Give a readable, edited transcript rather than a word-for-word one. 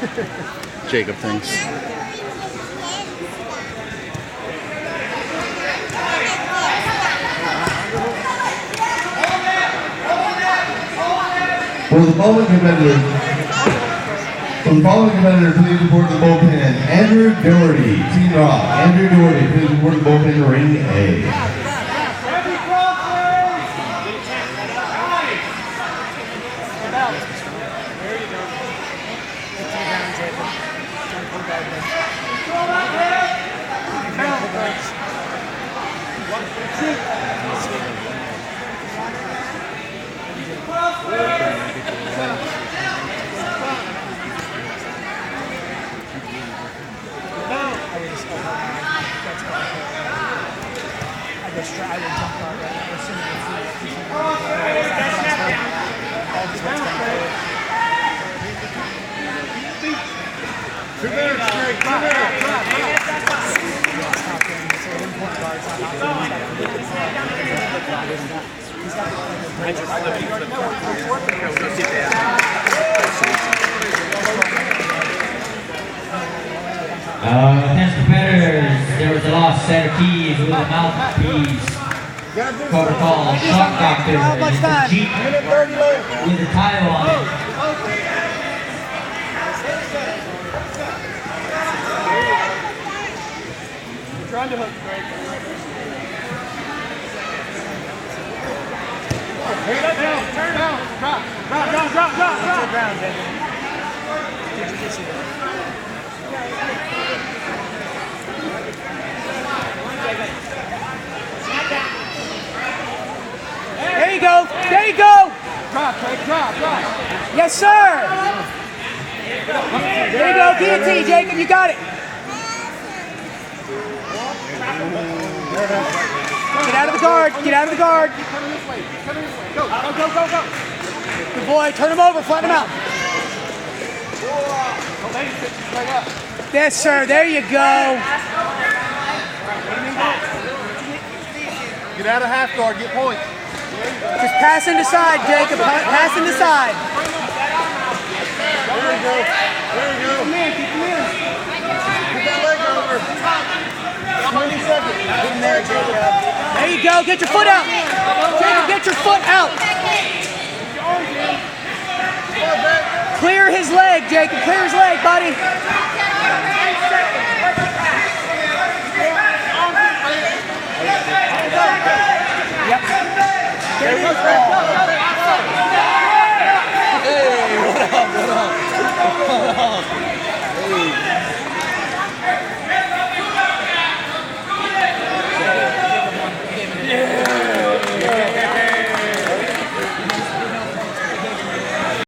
Jacob thinks. For the following competitor, please report the bullpen. Andrew Doherty, Team Rock. Andrew Doherty, please report the bullpen, ring A. Against competitors, there was a lost set of keys with a mouthpiece. Protocol shock doctor and the Jeep with a title on it. You're trying to hook, Greg. Turn down. Drop. Ground, David. Jiujitsu. There you go. There you go. Drop, Craig. Drop. Yes, sir. There you go. DNT, Jacob. You got it. Get out of the guard. Get out of the guard. Coming this way. Go. Good boy. Turn him over. Flatten him out. Yes, sir. There you go. Get out of half guard. Get points. Just pass into side, Jacob. Pass into side. There you go. Keep him in. Get that leg over. 20 seconds. Get in there, Jacob. There you go. Get your foot out. Jacob, get your foot out. Clear his leg, Jacob. Clear his leg, buddy. Yep. Get it in.